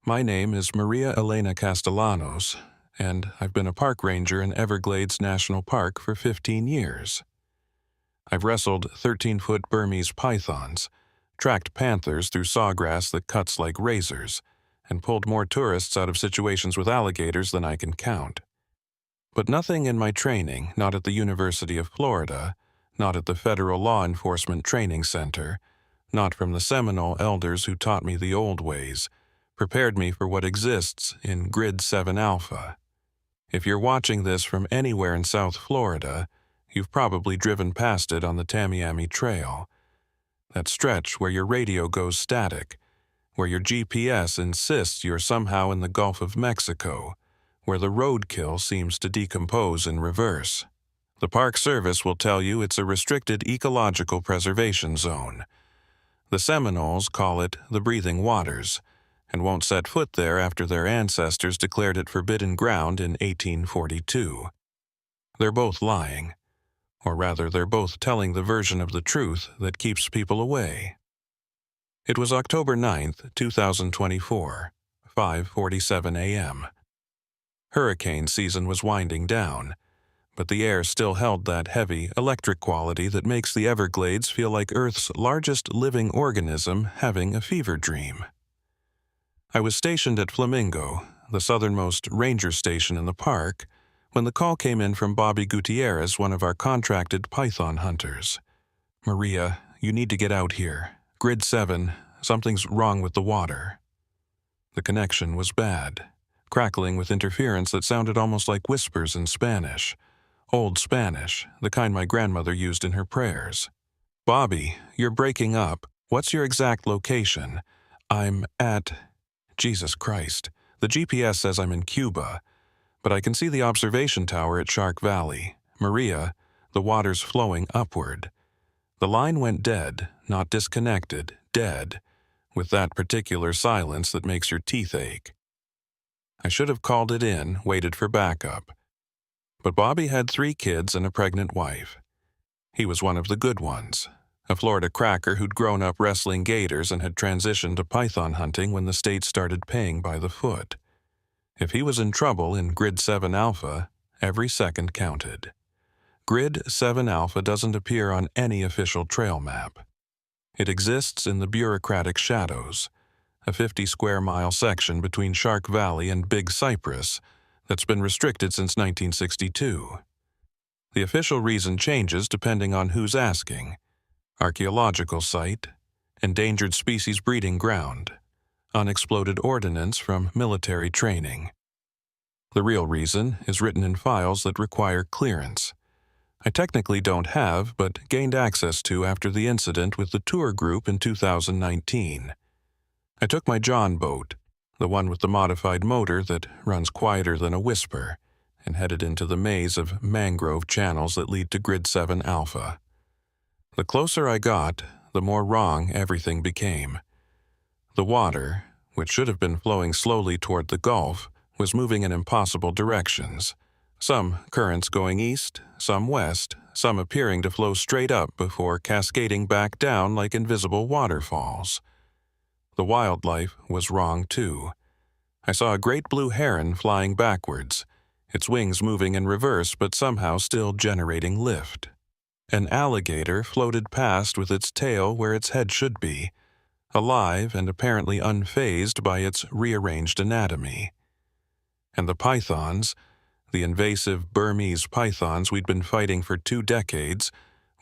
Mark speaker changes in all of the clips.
Speaker 1: My name is Maria Elena Castellanos, and I've been a park ranger in Everglades National Park for 15 years. I've wrestled 13-foot Burmese pythons, tracked panthers through sawgrass that cuts like razors, and pulled more tourists out of situations with alligators than I can count. But nothing in my training, not at the University of Florida, not at the Federal Law Enforcement Training Center, not from the Seminole elders who taught me the old ways, prepared me for what exists in Grid 7 Alpha. If you're watching this from anywhere in South Florida, you've probably driven past it on the Tamiami Trail. That stretch where your radio goes static, where your GPS insists you're somehow in the Gulf of Mexico, where the roadkill seems to decompose in reverse. The Park Service will tell you it's a restricted ecological preservation zone. The Seminoles call it the Breathing Waters, and won't set foot there after their ancestors declared it forbidden ground in 1842. They're both lying. Or rather, they're both telling the version of the truth that keeps people away. It was October 9th, 2024, 5:47 a.m. Hurricane season was winding down, but the air still held that heavy, electric quality that makes the Everglades feel like Earth's largest living organism having a fever dream. I was stationed at Flamingo, the southernmost ranger station in the park, when the call came in from Bobby Gutierrez, one of our contracted python hunters. "Maria, you need to get out here. Grid 7, something's wrong with the water." The connection was bad, crackling with interference that sounded almost like whispers in Spanish. Old Spanish, the kind my grandmother used in her prayers. "Bobby, you're breaking up. What's your exact location?" "I'm at..." Jesus Christ. The GPS says I'm in Cuba, but I can see the observation tower at Shark Valley. "Maria, the water's flowing upward." The line went dead, not disconnected, dead, with that particular silence that makes your teeth ache. I should have called it in, waited for backup. But Bobby had 3 kids and a pregnant wife. He was one of the good ones, a Florida cracker who'd grown up wrestling gators and had transitioned to python hunting when the state started paying by the foot. If he was in trouble in Grid 7 Alpha, every second counted. Grid 7 Alpha doesn't appear on any official trail map. It exists in the bureaucratic shadows, a 50-square-mile section between Shark Valley and Big Cypress that's been restricted since 1962. The official reason changes depending on who's asking. Archaeological site, endangered species breeding ground, unexploded ordnance from military training. The real reason is written in files that require clearance. I technically don't have, but gained access to after the incident with the tour group in 2019. I took my John boat, the one with the modified motor that runs quieter than a whisper, and headed into the maze of mangrove channels that lead to Grid 7 Alpha. The closer I got, the more wrong everything became. The water, which should have been flowing slowly toward the Gulf, was moving in impossible directions. Some currents going east, some west, some appearing to flow straight up before cascading back down like invisible waterfalls. The wildlife was wrong too. I saw a great blue heron flying backwards, its wings moving in reverse but somehow still generating lift. An alligator floated past with its tail where its head should be, alive and apparently unfazed by its rearranged anatomy. And the pythons, the invasive Burmese pythons we'd been fighting for 2 decades,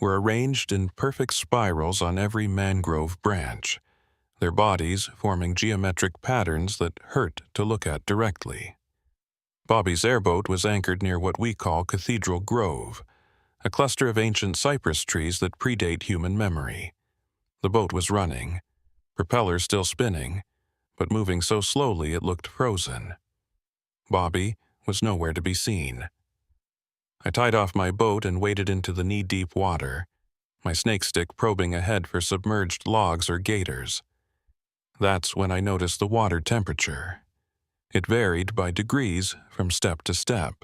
Speaker 1: were arranged in perfect spirals on every mangrove branch, their bodies forming geometric patterns that hurt to look at directly. Bobby's airboat was anchored near what we call Cathedral Grove, a cluster of ancient cypress trees that predate human memory. The boat was running, propellers still spinning, but moving so slowly it looked frozen. Bobby was nowhere to be seen. I tied off my boat and waded into the knee-deep water, my snake stick probing ahead for submerged logs or gators. That's when I noticed the water temperature. It varied by degrees from step to step.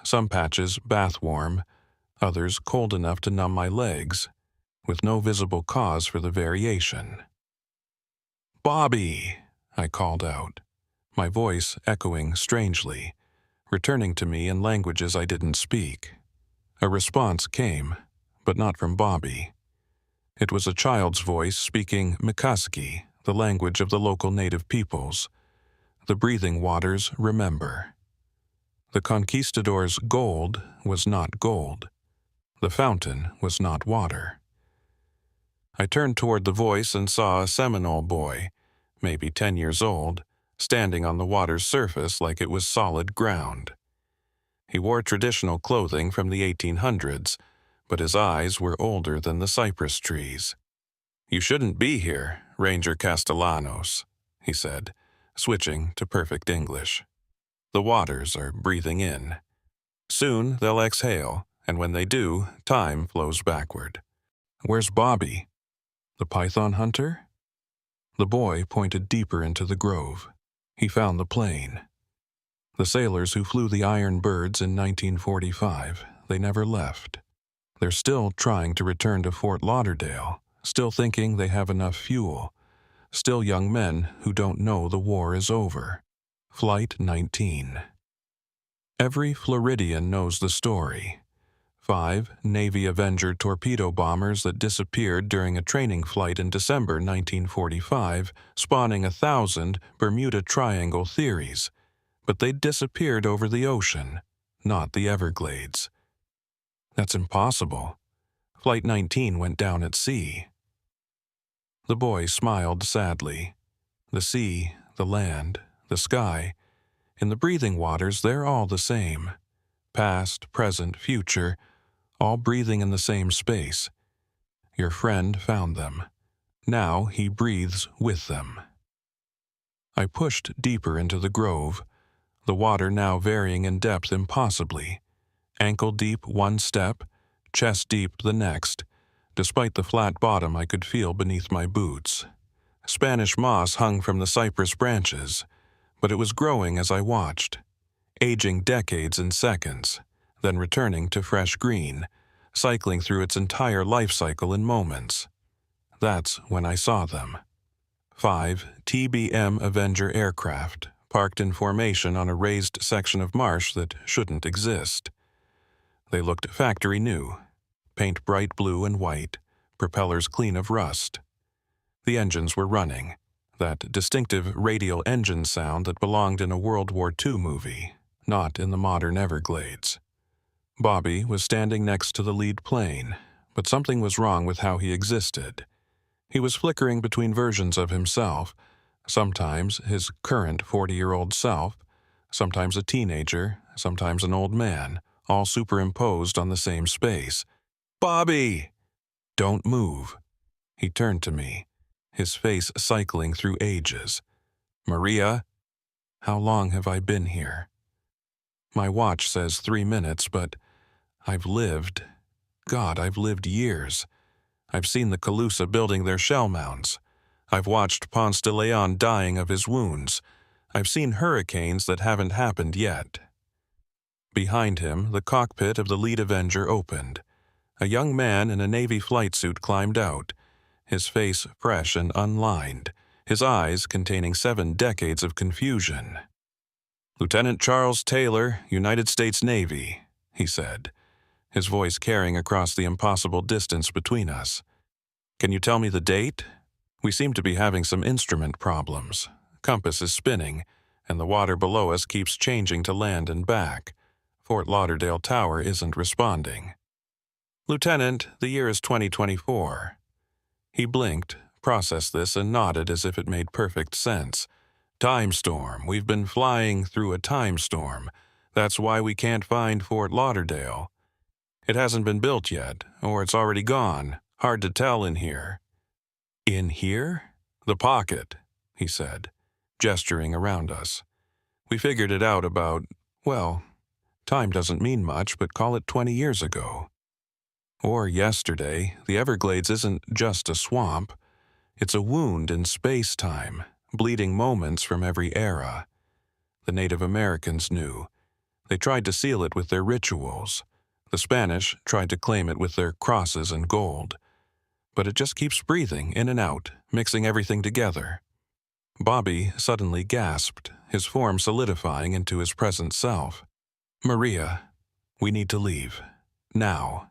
Speaker 1: Some patches bath-warm, others cold enough to numb my legs, with no visible cause for the variation. "Bobby!" I called out. my voice echoing strangely, returning to me in languages I didn't speak. A response came, but not from Bobby. It was a child's voice speaking Mikaski, the language of the local native peoples. The breathing waters remember. The conquistadors' gold was not gold. The fountain was not water. I turned toward the voice and saw a Seminole boy, maybe 10 years old, standing on the water's surface like it was solid ground. He wore traditional clothing from the 1800s, but his eyes were older than the cypress trees. "You shouldn't be here, Ranger Castellanos," he said, switching to perfect English. "The waters are breathing in. Soon they'll exhale, and when they do, time flows backward." "Where's Bobby? The python hunter?" The boy pointed deeper into the grove. He found the plane. The sailors who flew the Iron Birds in 1945, they never left. They're still trying to return to Fort Lauderdale, still thinking they have enough fuel, still young men who don't know the war is over. Flight 19. Every Floridian knows the story. 5 Navy Avenger torpedo bombers that disappeared during a training flight in December 1945, spawning 1,000 Bermuda Triangle theories. But they disappeared over the ocean, not the Everglades. "That's impossible. Flight 19 went down at sea." The boy smiled sadly. The sea, the land, the sky, in the breathing waters, they're all the same. Past, present, future, all breathing in the same space. Your friend found them. Now he breathes with them. I pushed deeper into the grove, the water now varying in depth impossibly. Ankle deep one step, chest deep the next. Despite the flat bottom I could feel beneath my boots. Spanish moss hung from the cypress branches, but it was growing as I watched, aging decades in seconds, then returning to fresh green, cycling through its entire life cycle in moments. That's when I saw them. 5 TBM Avenger aircraft, parked in formation on a raised section of marsh that shouldn't exist. They looked factory new, paint bright blue and white, propellers clean of rust. The engines were running, that distinctive radial engine sound that belonged in a World War II movie, not in the modern Everglades. Bobby was standing next to the lead plane, but something was wrong with how he existed. He was flickering between versions of himself, sometimes his current 40-year-old self, sometimes a teenager, sometimes an old man, all superimposed on the same space. "Bobby!" "Don't move." He turned to me, his face cycling through ages. "Maria, how long have I been here?" My watch says 3 minutes, but I've lived. God, I've lived years. I've seen the Calusa building their shell mounds. I've watched Ponce de Leon dying of his wounds. I've seen hurricanes that haven't happened yet. Behind him, the cockpit of the lead Avenger opened. A young man in a Navy flight suit climbed out, his face fresh and unlined, his eyes containing 7 decades of confusion. "Lieutenant Charles Taylor, United States Navy," he said, his voice carrying across the impossible distance between us. "Can you tell me the date? We seem to be having some instrument problems. Compass is spinning, and the water below us keeps changing to land and back. Fort Lauderdale Tower isn't responding." "Lieutenant, the year is 2024. He blinked, processed this, and nodded as if it made perfect sense. "Time storm. We've been flying through a time storm. That's why we can't find Fort Lauderdale. It hasn't been built yet, or it's already gone. Hard to tell in here." "In here?" "The pocket," he said, gesturing around us. "We figured it out about, well, time doesn't mean much, but call it 20 years ago. Or yesterday. The Everglades isn't just a swamp. It's a wound in space-time, bleeding moments from every era. The Native Americans knew. They tried to seal it with their rituals. The Spanish tried to claim it with their crosses and gold. But it just keeps breathing in and out, mixing everything together. Bobby suddenly gasped, his form solidifying into his present self. "Maria, we need to leave. Now."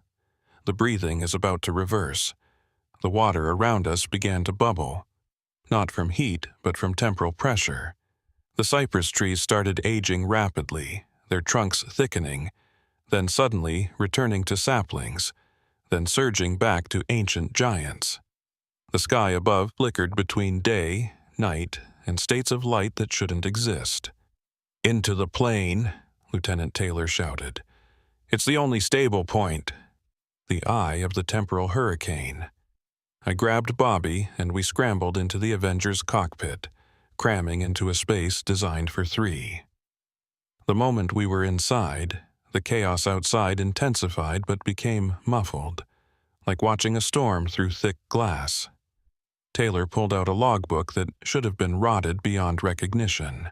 Speaker 1: The breathing is about to reverse. The water around us began to bubble, not from heat, but from temporal pressure. The cypress trees started aging rapidly, their trunks thickening, then suddenly returning to saplings, then surging back to ancient giants. The sky above flickered between day, night, and states of light that shouldn't exist. "Into the plane," Lieutenant Taylor shouted. "It's the only stable point." The eye of the temporal hurricane. I grabbed Bobby and we scrambled into the Avenger's cockpit, cramming into a space designed for 3. The moment we were inside, the chaos outside intensified but became muffled, like watching a storm through thick glass. Taylor pulled out a logbook that should have been rotted beyond recognition.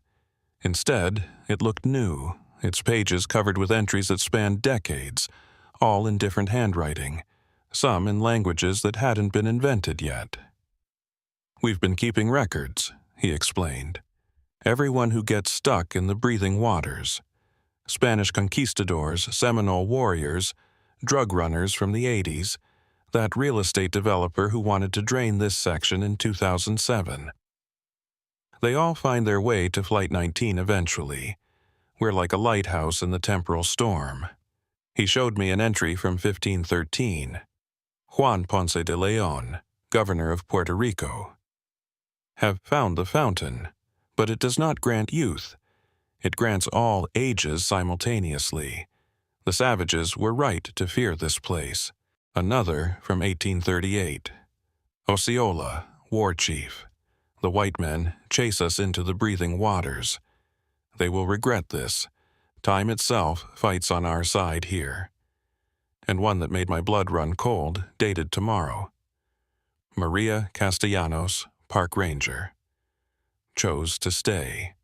Speaker 1: Instead, it looked new, its pages covered with entries that spanned decades, all in different handwriting, some in languages that hadn't been invented yet. "We've been keeping records," he explained. "Everyone who gets stuck in the breathing waters. Spanish conquistadors, Seminole warriors, drug runners from the 80s, that real estate developer who wanted to drain this section in 2007. They all find their way to Flight 19 eventually. We're like a lighthouse in the temporal storm." He showed me an entry from 1513. "Juan Ponce de Leon, governor of Puerto Rico. Have found the fountain, but it does not grant youth. It grants all ages simultaneously. The savages were right to fear this place." Another from 1838. "Osceola, war chief. The white men chase us into the breathing waters. They will regret this. Time itself fights on our side here." And one that made my blood run cold, dated tomorrow. "Maria Castellanos, park ranger. Chose to stay.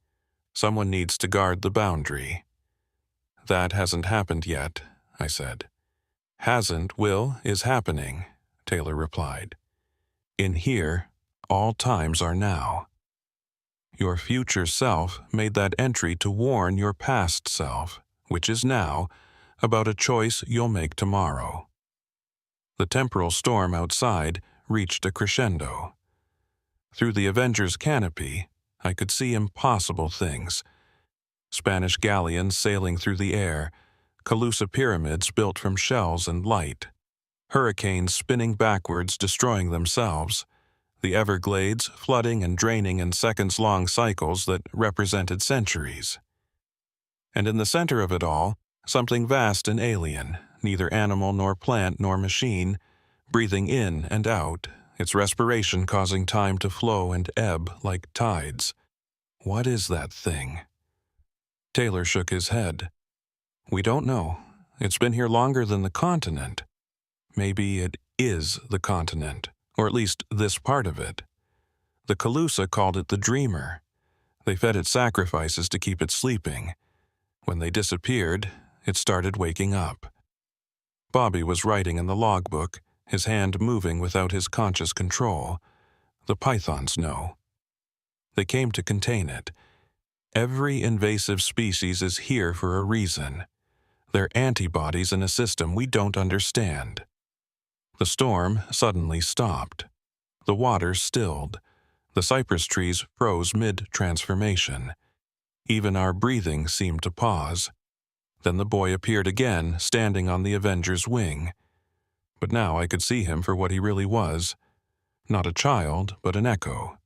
Speaker 1: Someone needs to guard the boundary." "That hasn't happened yet," I said. "Hasn't, Will, is happening," Taylor replied. "In here, all times are now. Your future self made that entry to warn your past self, which is now, about a choice you'll make tomorrow." The temporal storm outside reached a crescendo. Through the Avenger's canopy, I could see impossible things. Spanish galleons sailing through the air, Calusa pyramids built from shells and light, hurricanes spinning backwards destroying themselves, the Everglades flooding and draining in seconds-long cycles that represented centuries. And in the center of it all, something vast and alien, neither animal nor plant nor machine, breathing in and out, its respiration causing time to flow and ebb like tides. "What is that thing?" Taylor shook his head. "We don't know. It's been here longer than the continent. Maybe it is the continent, or at least this part of it. The Calusa called it the Dreamer. They fed it sacrifices to keep it sleeping. When they disappeared, it started waking up." Bobby was writing in the logbook, his hand moving without his conscious control. "The pythons know. They came to contain it. Every invasive species is here for a reason. They're antibodies in a system we don't understand." The storm suddenly stopped. The water stilled. The cypress trees froze mid-transformation. Even our breathing seemed to pause. Then the boy appeared again, standing on the Avenger's wing. But now I could see him for what he really was. Not a child, but an echo.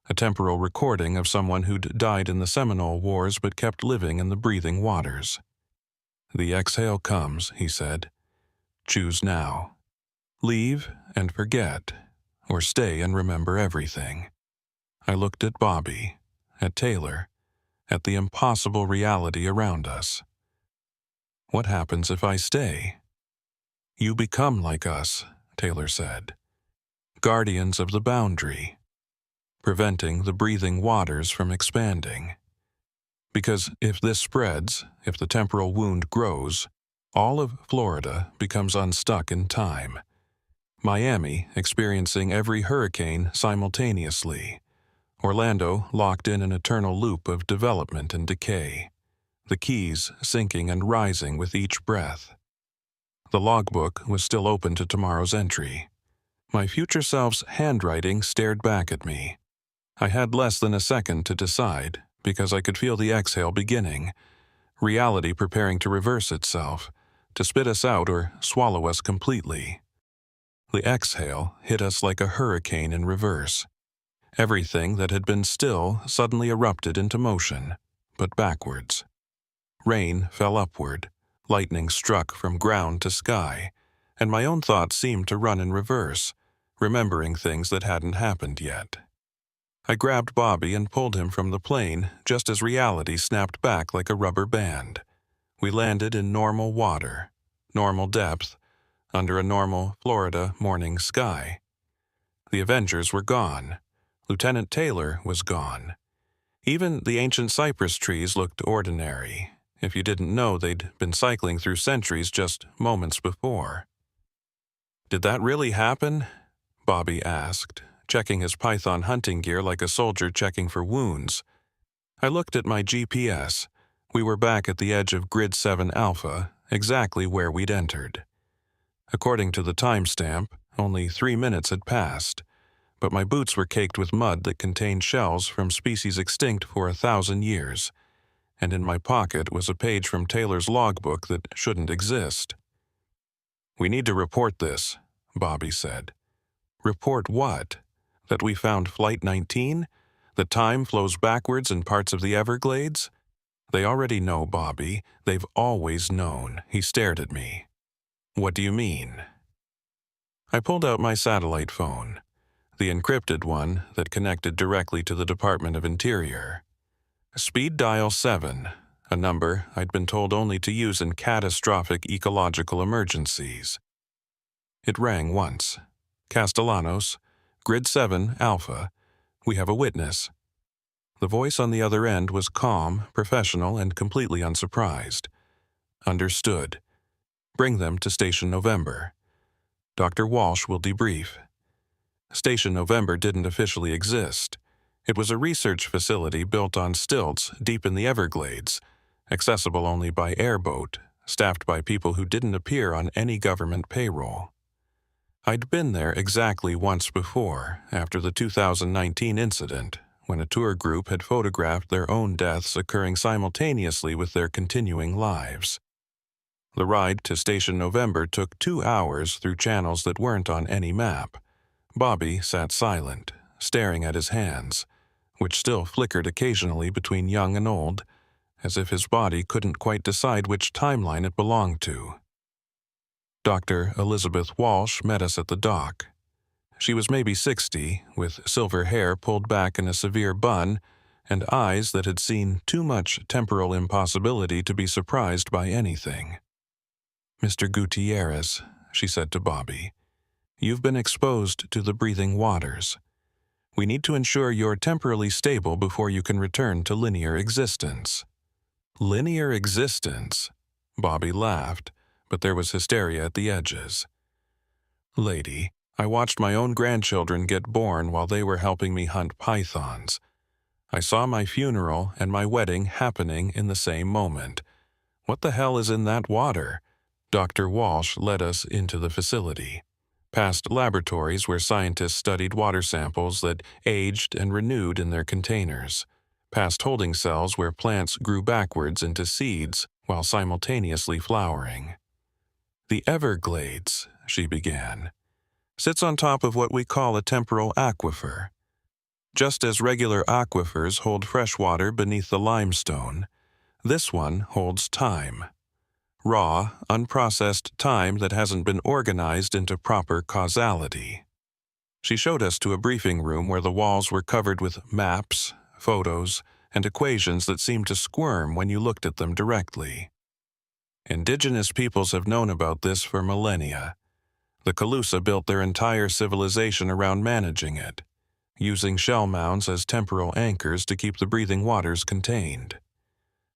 Speaker 1: A temporal recording of someone who'd died in the Seminole Wars but kept living in the breathing waters. "The exhale comes," he said. "Choose now. Leave and forget, or stay and remember everything." I looked at Bobby, at Taylor, at the impossible reality around us. "What happens if I stay?" "You become like us," Taylor said. "Guardians of the boundary, preventing the breathing waters from expanding. Because if this spreads, if the temporal wound grows, all of Florida becomes unstuck in time. Miami experiencing every hurricane simultaneously. Orlando locked in an eternal loop of development and decay, the keys sinking and rising with each breath. The logbook was still open to tomorrow's entry. My future self's handwriting stared back at me. I had less than a second to decide, because I could feel the exhale beginning, reality preparing to reverse itself, to spit us out or swallow us completely. The exhale hit us like a hurricane in reverse. Everything that had been still suddenly erupted into motion, but backwards. Rain fell upward, lightning struck from ground to sky, and my own thoughts seemed to run in reverse, remembering things that hadn't happened yet. I grabbed Bobby and pulled him from the plane just as reality snapped back like a rubber band. We landed in normal water, normal depth, under a normal Florida morning sky. The Avengers were gone. Lieutenant Taylor was gone. Even the ancient cypress trees looked ordinary, if you didn't know they'd been cycling through centuries just moments before. "Did that really happen?" Bobby asked, checking his python hunting gear like a soldier checking for wounds. I looked at my GPS. We were back at the edge of Grid 7 Alpha, exactly where we'd entered. According to the timestamp, only 3 minutes had passed, but my boots were caked with mud that contained shells from species extinct for 1,000 years, and in my pocket was a page from Taylor's logbook that shouldn't exist. "We need to report this," Bobby said. "Report what? That we found Flight 19? That time flows backwards in parts of the Everglades?" "They already know, Bobby. They've always known." He stared at me. "What do you mean?" I pulled out my satellite phone, the encrypted one that connected directly to the Department of Interior. Speed dial 7, a number I'd been told only to use in catastrophic ecological emergencies. It rang once. "Castellanos, Grid 7, Alpha. We have a witness." The voice on the other end was calm, professional, and completely unsurprised. "Understood. Bring them to Station November. Dr. Walsh will debrief." Station November didn't officially exist. It was a research facility built on stilts deep in the Everglades, accessible only by airboat, staffed by people who didn't appear on any government payroll. I'd been there exactly once before, after the 2019 incident, when a tour group had photographed their own deaths occurring simultaneously with their continuing lives. The ride to Station November took 2 hours through channels that weren't on any map. Bobby sat silent, staring at his hands, which still flickered occasionally between young and old, as if his body couldn't quite decide which timeline it belonged to. Dr. Elizabeth Walsh met us at the dock. She was maybe 60, with silver hair pulled back in a severe bun, and eyes that had seen too much temporal impossibility to be surprised by anything. "Mr. Gutierrez," she said to Bobby, "you've been exposed to the breathing waters. We need to ensure you're temporally stable before you can return to linear existence." "Linear existence?" Bobby laughed, but there was hysteria at the edges. "Lady, I watched my own grandchildren get born while they were helping me hunt pythons. I saw my funeral and my wedding happening in the same moment. What the hell is in that water?" Dr. Walsh led us into the facility, past laboratories where scientists studied water samples that aged and renewed in their containers, past holding cells where plants grew backwards into seeds while simultaneously flowering. "The Everglades," she began, "sits on top of what we call a temporal aquifer. Just as regular aquifers hold fresh water beneath the limestone, this one holds time. Raw, unprocessed time that hasn't been organized into proper causality." She showed us to a briefing room where the walls were covered with maps, photos, and equations that seemed to squirm when you looked at them directly. Indigenous peoples have known about this for millennia. The Calusa built their entire civilization around managing it, using shell mounds as temporal anchors to keep the breathing waters contained.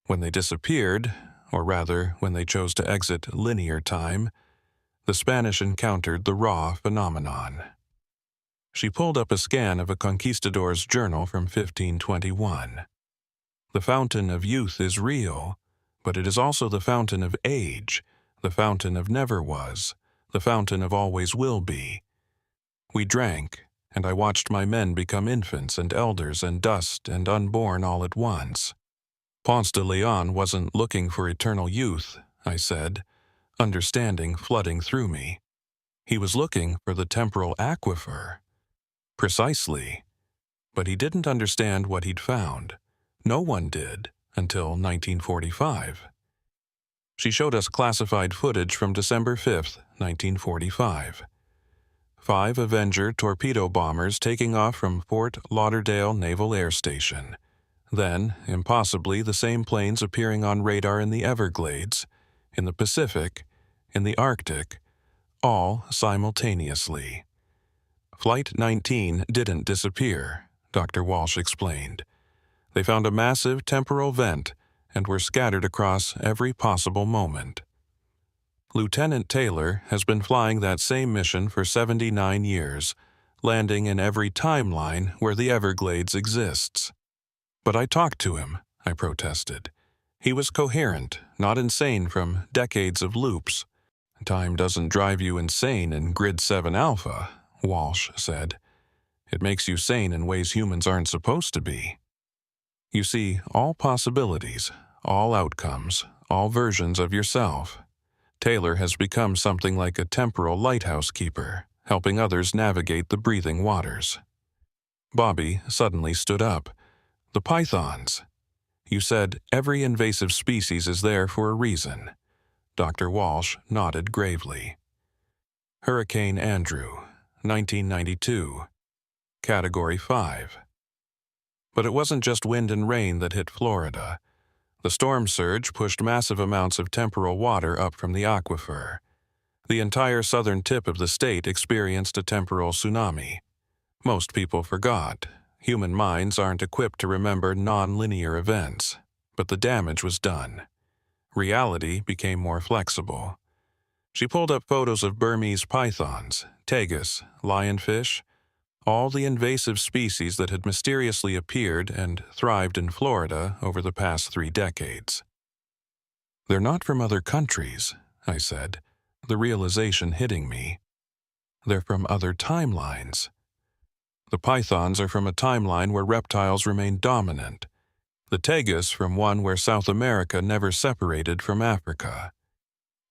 Speaker 1: When they disappeared, or rather, when they chose to exit linear time, the Spanish encountered the raw phenomenon. She pulled up a scan of a conquistador's journal from 1521. The fountain of youth is real, but it is also the fountain of age, the fountain of never was, the fountain of always will be. We drank, and I watched my men become infants and elders and dust and unborn all at once. Ponce de Leon wasn't looking for eternal youth, I said, understanding flooding through me. He was looking for the temporal aquifer. Precisely. But he didn't understand what he'd found. No one did, until 1945. She showed us classified footage from December 5th, 1945. 5 Avenger torpedo bombers taking off from Fort Lauderdale Naval Air Station. Then, impossibly, the same planes appearing on radar in the Everglades, in the Pacific, in the Arctic, all simultaneously. Flight 19 didn't disappear, Dr. Walsh explained. They found a massive temporal vent and were scattered across every possible moment. Lieutenant Taylor has been flying that same mission for 79 years, landing in every timeline where the Everglades exists. But I talked to him, I protested. He was coherent, not insane from decades of loops. Time doesn't drive you insane in Grid 7 Alpha, Walsh said. It makes you sane in ways humans aren't supposed to be. You see, all possibilities, all outcomes, all versions of yourself. Taylor has become something like a temporal lighthouse keeper, helping others navigate the breathing waters. Bobby suddenly stood up. The pythons. You said every invasive species is there for a reason. Dr. Walsh nodded gravely. Hurricane Andrew, 1992. Category 5. But it wasn't just wind and rain that hit Florida. The storm surge pushed massive amounts of temporal water up from the aquifer. The entire southern tip of the state experienced a temporal tsunami. Most people forgot. Human minds aren't equipped to remember non-linear events, but the damage was done. Reality became more flexible. She pulled up photos of Burmese pythons, tegus, lionfish, all the invasive species that had mysteriously appeared and thrived in Florida over the past 3 decades. They're not from other countries, I said, the realization hitting me. They're from other timelines. The pythons are from a timeline where reptiles remain dominant. The tegus from one where South America never separated from Africa.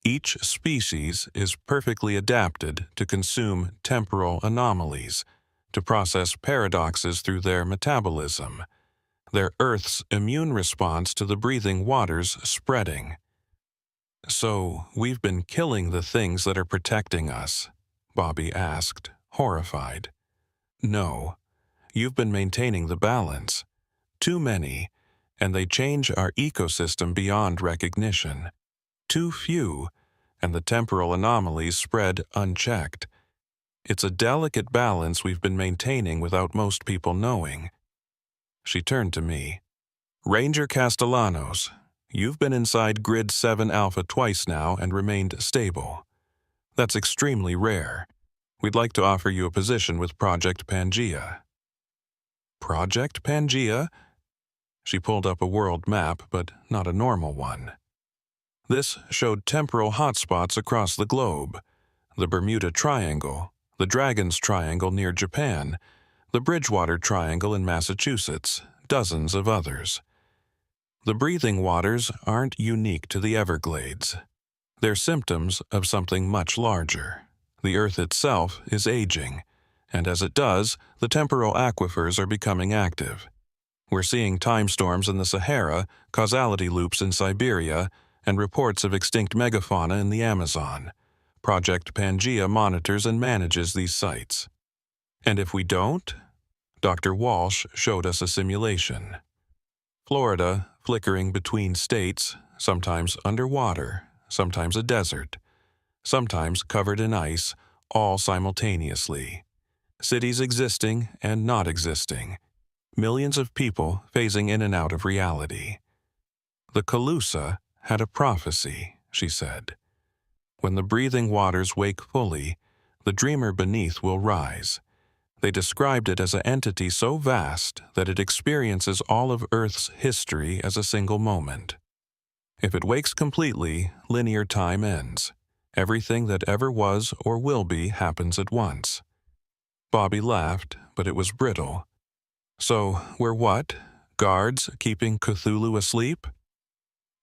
Speaker 1: Each species is perfectly adapted to consume temporal anomalies, to process paradoxes through their metabolism, their Earth's immune response to the breathing waters spreading. So, we've been killing the things that are protecting us, Bobby asked, horrified. No, you've been maintaining the balance. Too many, and they change our ecosystem beyond recognition. Too few, and the temporal anomalies spread unchecked. It's a delicate balance we've been maintaining without most people knowing. She turned to me. Ranger Castellanos, you've been inside Grid 7 Alpha twice now and remained stable. That's extremely rare. We'd like to offer you a position with Project Pangea. Project Pangea? She pulled up a world map, but not a normal one. This showed temporal hotspots across the globe. The Bermuda Triangle, the Dragon's Triangle near Japan, the Bridgewater Triangle in Massachusetts, dozens of others. The breathing waters aren't unique to the Everglades. They're symptoms of something much larger. The Earth itself is aging, and as it does, the temporal aquifers are becoming active. We're seeing time storms in the Sahara, causality loops in Siberia, and reports of extinct megafauna in the Amazon. Project Pangea monitors and manages these sites. And if we don't? Dr. Walsh showed us a simulation. Florida, flickering between states, sometimes underwater, sometimes a desert, sometimes covered in ice, all simultaneously. Cities existing and not existing. Millions of people phasing in and out of reality. The Calusa had a prophecy, she said. When the breathing waters wake fully, the dreamer beneath will rise. They described it as an entity so vast that it experiences all of Earth's history as a single moment. If it wakes completely, linear time ends. Everything that ever was or will be happens at once. Bobby laughed, but it was brittle. So, we're what? Guards keeping Cthulhu asleep?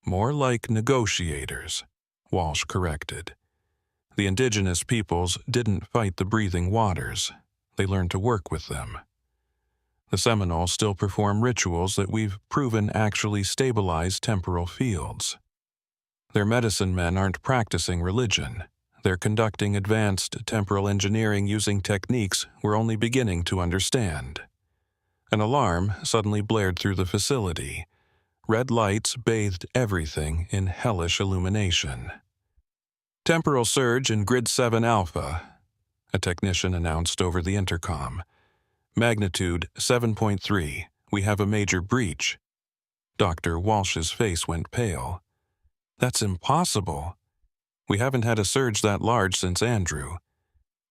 Speaker 1: More like negotiators, Walsh corrected. The indigenous peoples didn't fight the breathing waters. They learned to work with them. The Seminoles still perform rituals that we've proven actually stabilize temporal fields. Their medicine men aren't practicing religion. They're conducting advanced temporal engineering using techniques we're only beginning to understand. An alarm suddenly blared through the facility. Red lights bathed everything in hellish illumination. "Temporal surge in Grid 7 Alpha," a technician announced over the intercom. "Magnitude 7.3. We have a major breach." Dr. Walsh's face went pale. "That's impossible. We haven't had a surge that large since Andrew."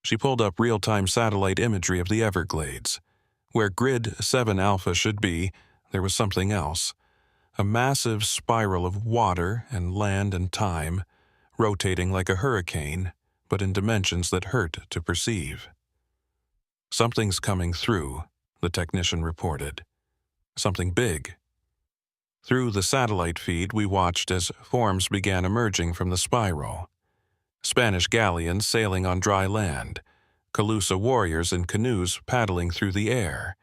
Speaker 1: She pulled up real-time satellite imagery of the Everglades. Where Grid 7 Alpha should be, there was something else. A massive spiral of water and land and time, rotating like a hurricane, but in dimensions that hurt to perceive. "Something's coming through," the technician reported. "Something big." Through the satellite feed, we watched as forms began emerging from the spiral. Spanish galleons sailing on dry land, Calusa warriors in canoes paddling through the air,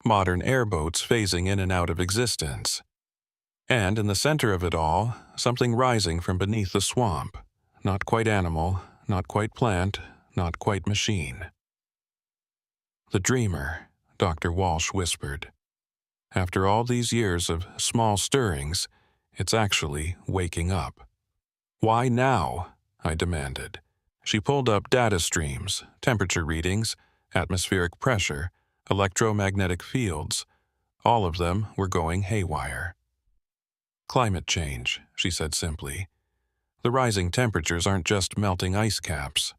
Speaker 1: modern airboats phasing in and out of existence. And in the center of it all, something rising from beneath the swamp. Not quite animal, not quite plant, not quite machine. "The dreamer," Dr. Walsh whispered. "After all these years of small stirrings, it's actually waking up." "Why now?" I demanded. She pulled up data streams, temperature readings, atmospheric pressure, electromagnetic fields. All of them were going haywire. "Climate change," she said simply. "The rising temperatures aren't just melting ice caps.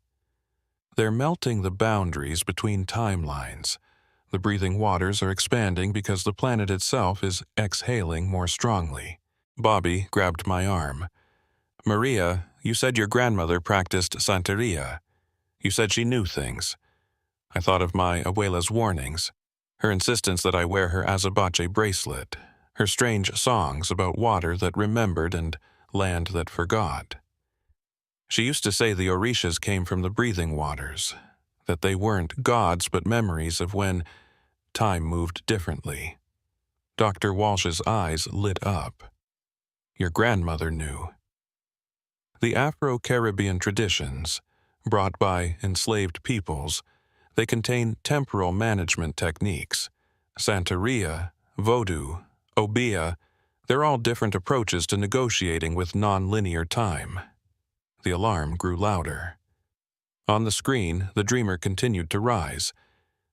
Speaker 1: They're melting the boundaries between timelines. The breathing waters are expanding because the planet itself is exhaling more strongly." Bobby grabbed my arm. "Maria, you said your grandmother practiced Santeria. You said she knew things." I thought of my abuela's warnings, her insistence that I wear her azabache bracelet, her strange songs about water that remembered and land that forgot. She used to say the Orishas came from the breathing waters, that they weren't gods but memories of when time moved differently. Dr. Walsh's eyes lit up. "Your grandmother knew." The Afro-Caribbean traditions, brought by enslaved peoples, they contain temporal management techniques. Santeria, Vodou, Obeah, they're all different approaches to negotiating with non-linear time. The alarm grew louder. On the screen, the dreamer continued to rise.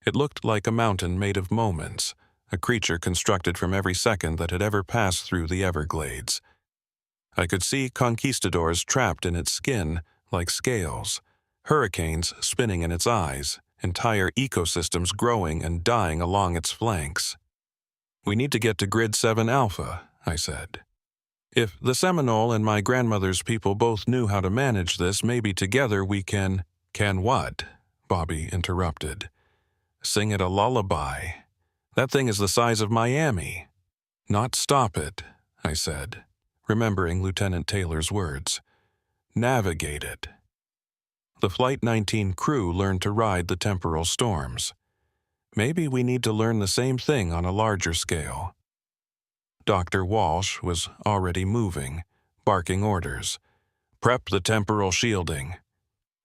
Speaker 1: It looked like a mountain made of moments, a creature constructed from every second that had ever passed through the Everglades. I could see conquistadors trapped in its skin like scales, hurricanes spinning in its eyes, entire ecosystems growing and dying along its flanks. "We need to get to Grid 7 Alpha," I said. "If the Seminole and my grandmother's people both knew how to manage this, maybe together we can—" "Can what?" Bobby interrupted. "Sing it a lullaby. That thing is the size of Miami." "Not stop it," I said, remembering Lieutenant Taylor's words. "Navigate it." The Flight 19 crew learned to ride the temporal storms. Maybe we need to learn the same thing on a larger scale. Dr. Walsh was already moving, barking orders. "Prep the temporal shielding.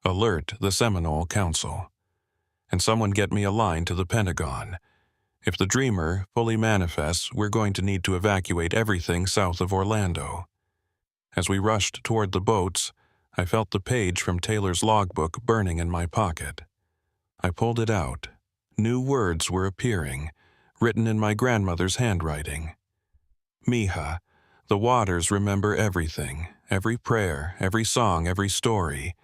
Speaker 1: Alert the Seminole Council. And someone get me a line to the Pentagon. If the Dreamer fully manifests, we're going to need to evacuate everything south of Orlando." As we rushed toward the boats, I felt the page from Taylor's logbook burning in my pocket. I pulled it out. New words were appearing, written in my grandmother's handwriting. "Mija, the waters remember everything, every prayer, every song, every story.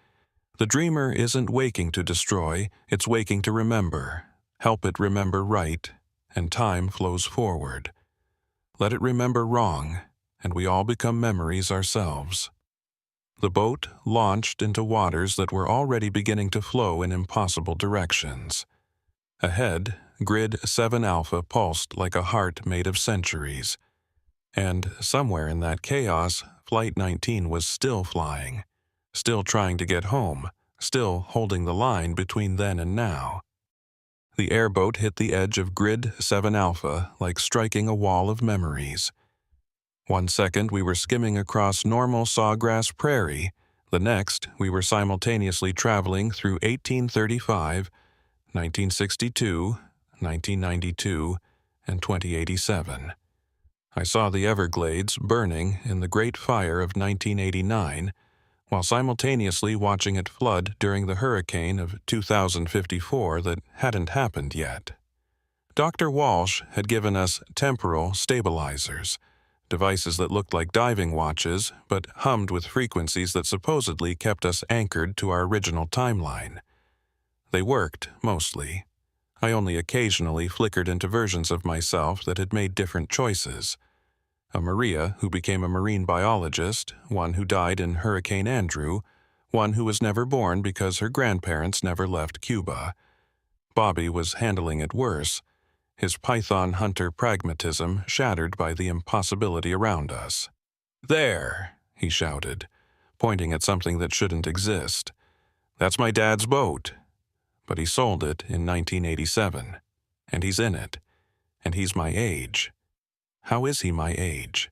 Speaker 1: The Dreamer isn't waking to destroy, it's waking to remember. Help it remember right, and time flows forward. Let it remember wrong, and we all become memories ourselves. The boat launched into waters that were already beginning to flow in impossible directions. Ahead, Grid 7 Alpha pulsed like a heart made of centuries. And somewhere in that chaos, Flight 19 was still flying, still trying to get home, still holding the line between then and now. The airboat hit the edge of Grid 7 Alpha like striking a wall of memories. 1 second we were skimming across normal sawgrass prairie, the next we were simultaneously traveling through 1835, 1962, 1992, and 2087. I saw the Everglades burning in the Great Fire of 1989, while simultaneously watching it flood during the hurricane of 2054 that hadn't happened yet. Dr. Walsh had given us temporal stabilizers, devices that looked like diving watches but hummed with frequencies that supposedly kept us anchored to our original timeline. They worked, mostly. I only occasionally flickered into versions of myself that had made different choices. A Maria who became a marine biologist, one who died in Hurricane Andrew, one who was never born because her grandparents never left Cuba. Bobby was handling it worse, his python hunter pragmatism shattered by the impossibility around us. "There!" he shouted, pointing at something that shouldn't exist. "That's my dad's boat." But he sold it in 1987, and he's in it, and he's my age. How is he my age?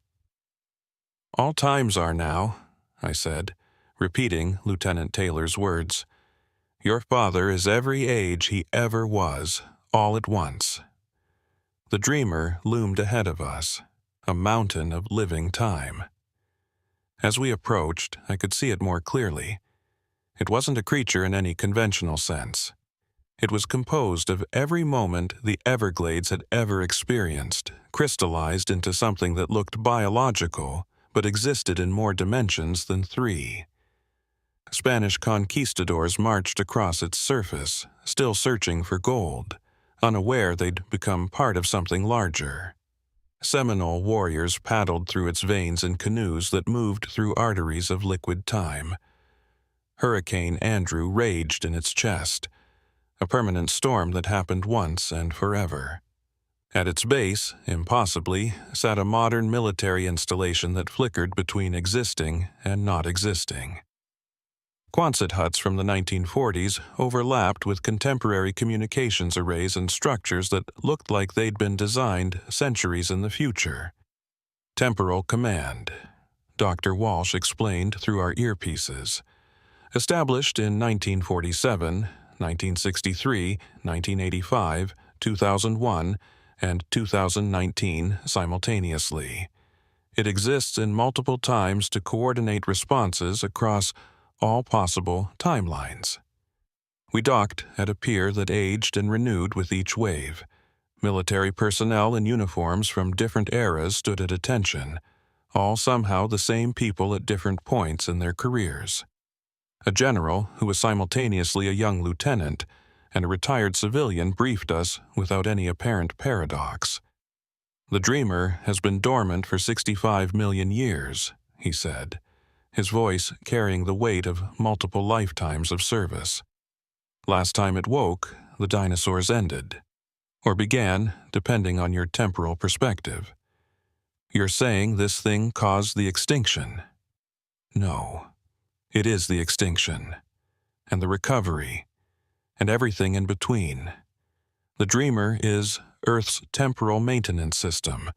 Speaker 1: "All times are now," I said, repeating Lieutenant Taylor's words. "Your father is every age he ever was, all at once." The dreamer loomed ahead of us, a mountain of living time. As we approached, I could see it more clearly. It wasn't a creature in any conventional sense. It was composed of every moment the Everglades had ever experienced, crystallized into something that looked biological, but existed in more dimensions than 3. Spanish conquistadors marched across its surface, still searching for gold, unaware they'd become part of something larger. Seminole warriors paddled through its veins in canoes that moved through arteries of liquid time. Hurricane Andrew raged in its chest, a permanent storm that happened once and forever. At its base, impossibly, sat a modern military installation that flickered between existing and not existing. Quonset huts from the 1940s overlapped with contemporary communications arrays and structures that looked like they'd been designed centuries in the future. Temporal command, Dr. Walsh explained through our earpieces. Established in 1947, 1963, 1985, 2001, and 2019 simultaneously. It exists in multiple times to coordinate responses across all possible timelines. We docked at a pier that aged and renewed with each wave. Military personnel in uniforms from different eras stood at attention, all somehow the same people at different points in their careers. A general, who was simultaneously a young lieutenant, and a retired civilian briefed us without any apparent paradox. "The dreamer has been dormant for 65 million years, he said, his voice carrying the weight of multiple lifetimes of service. Last time it woke, the dinosaurs ended, or began, depending on your temporal perspective. You're saying this thing caused the extinction? No. It is the extinction, and the recovery, and everything in between. The dreamer is Earth's temporal maintenance system.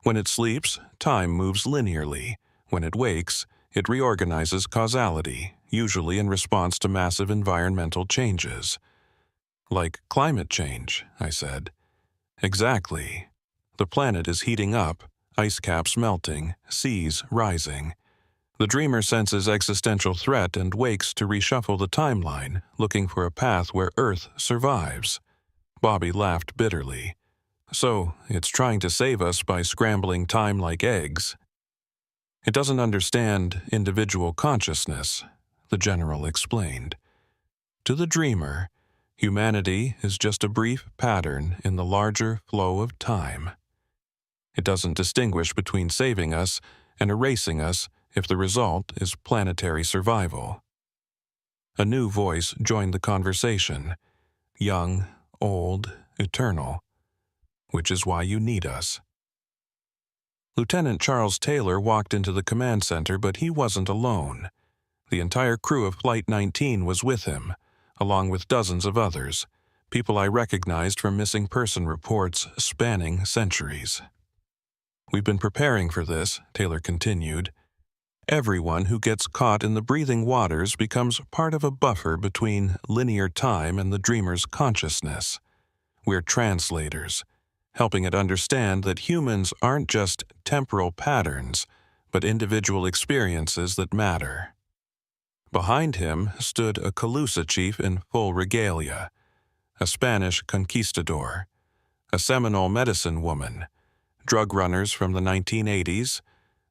Speaker 1: When it sleeps, time moves linearly. When it wakes, it reorganizes causality, usually in response to massive environmental changes." "Like climate change," I said. "Exactly. The planet is heating up, ice caps melting, seas rising. The dreamer senses existential threat and wakes to reshuffle the timeline, looking for a path where Earth survives." Bobby laughed bitterly. "So, it's trying to save us by scrambling time like eggs." "It doesn't understand individual consciousness," the general explained. "To the dreamer, Humanity is just a brief pattern in the larger flow of time. It doesn't distinguish between saving us and erasing us if the result is planetary survival. A new voice joined the conversation, young, old, eternal, which is why you need us. Lieutenant Charles Taylor walked into the command center, but he wasn't alone. The entire crew of Flight 19 was with him, along with dozens of others, people I recognized from missing person reports spanning centuries. "We've been preparing for this," Taylor continued. "Everyone who gets caught in the breathing waters becomes part of a buffer between linear time and the dreamer's consciousness. We're translators, helping it understand that humans aren't just temporal patterns, but individual experiences that matter." Behind him stood a Calusa chief in full regalia, a Spanish conquistador, a Seminole medicine woman, drug runners from the 1980s,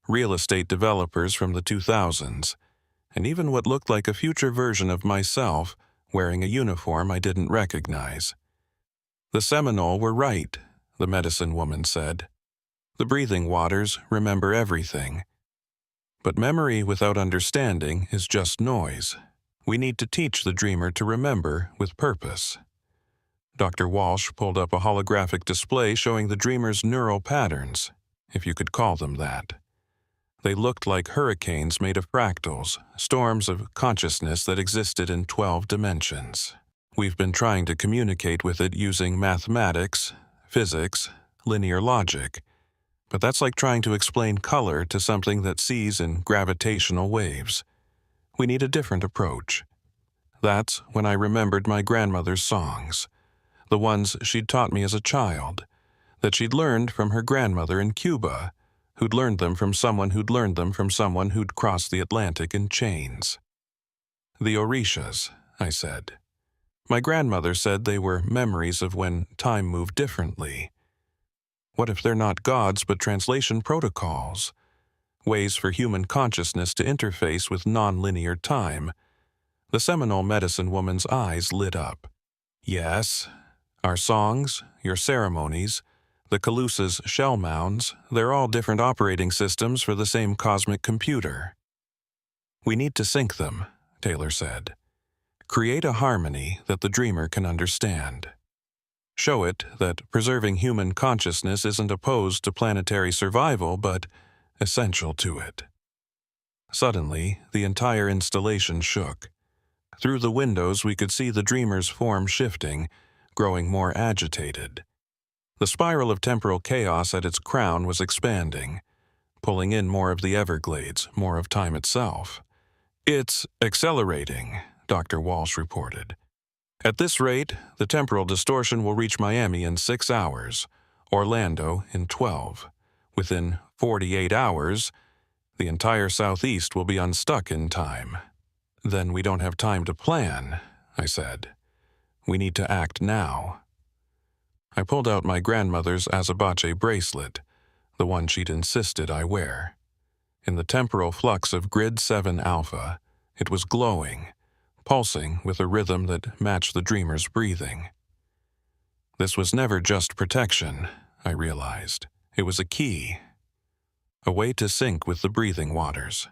Speaker 1: real estate developers from the 2000s, and even what looked like a future version of myself wearing a uniform I didn't recognize. "The Seminole were right," the medicine woman said. "The breathing waters remember everything. But memory without understanding is just noise. We need to teach the dreamer to remember with purpose." Dr. Walsh pulled up a holographic display showing the dreamer's neural patterns, if you could call them that. They looked like hurricanes made of fractals, storms of consciousness that existed in 12 dimensions. We've been trying to communicate with it using mathematics, physics, linear logic, but that's like trying to explain color to something that sees in gravitational waves. We need a different approach. That's when I remembered my grandmother's songs, the ones she'd taught me as a child, that she'd learned from her grandmother in Cuba, who'd learned them from someone who'd learned them from someone who'd crossed the Atlantic in chains. "The Orishas," I said. "My grandmother said they were memories of when time moved differently. What if they're not gods but translation protocols? Ways for human consciousness to interface with non-linear time?" The Seminole medicine woman's eyes lit up. "Yes. Our songs, your ceremonies, the Calusa's shell mounds, they're all different operating systems for the same cosmic computer. We need to sync them," Taylor said. "Create a harmony that the dreamer can understand. Show it that preserving human consciousness isn't opposed to planetary survival, but essential to it." Suddenly, the entire installation shook. Through the windows we could see the dreamer's form shifting, growing more agitated. The spiral of temporal chaos at its crown was expanding, pulling in more of the Everglades, more of time itself. "It's accelerating," Dr. Walsh reported. "At this rate, the temporal distortion will reach Miami in 6 hours, Orlando in 12. Within 48 hours, the entire Southeast will be unstuck in time." "Then we don't have time to plan," I said. "We need to act now." I pulled out my grandmother's azabache bracelet, the one she'd insisted I wear. In the temporal flux of Grid 7 Alpha, it was glowing, pulsing with a rhythm that matched the dreamer's breathing. This was never just protection, I realized. It was a key, a way to sync with the breathing waters.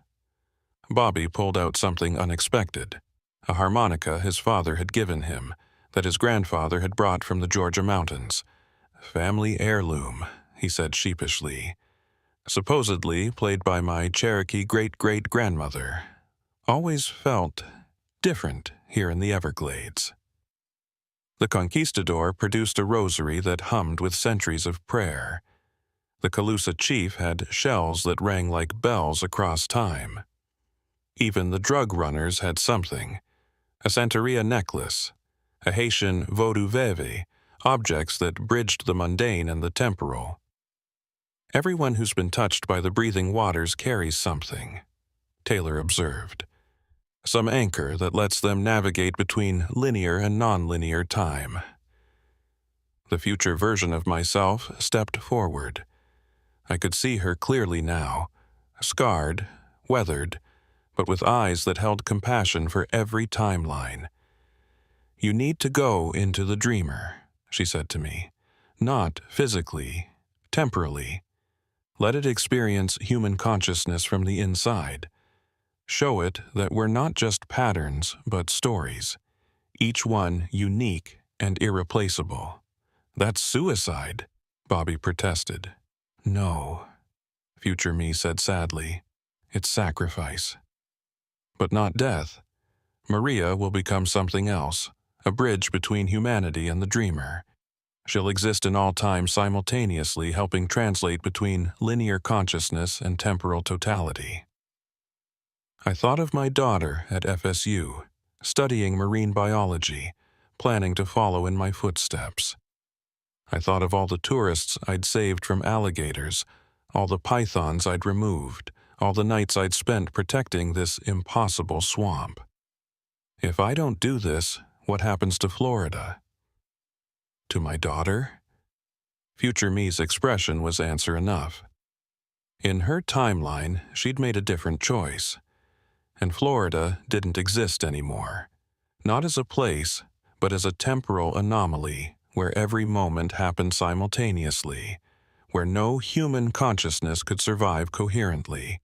Speaker 1: Bobby pulled out something unexpected, a harmonica his father had given him, that his grandfather had brought from the Georgia mountains. "Family heirloom," he said sheepishly. "Supposedly played by my Cherokee great-great-grandmother. Always felt different here in the Everglades." The conquistador produced a rosary that hummed with centuries of prayer. The Calusa chief had shells that rang like bells across time. Even the drug runners had something, a Santeria necklace, a Haitian vodou veve, objects that bridged the mundane and the temporal. Everyone who's been touched by the breathing waters carries something, Taylor observed. Some anchor that lets them navigate between linear and non-linear time. The future version of myself stepped forward. I could see her clearly now, scarred, weathered, but with eyes that held compassion for every timeline. "You need to go into the dreamer," she said to me. "Not physically, temporally. Let it experience human consciousness from the inside. Show it that we're not just patterns, but stories, each one unique and irreplaceable." "That's suicide," Bobby protested. "No," future me said sadly. "It's sacrifice. But not death. Maria will become something else, a bridge between humanity and the dreamer. She'll exist in all time simultaneously, helping translate between linear consciousness and temporal totality." I thought of my daughter at FSU, studying marine biology, planning to follow in my footsteps. I thought of all the tourists I'd saved from alligators, all the pythons I'd removed, all the nights I'd spent protecting this impossible swamp. If I don't do this, what happens to Florida? To my daughter? Future me's expression was answer enough. In her timeline, she'd made a different choice, and Florida didn't exist anymore. Not as a place, but as a temporal anomaly where every moment happened simultaneously, where no human consciousness could survive coherently.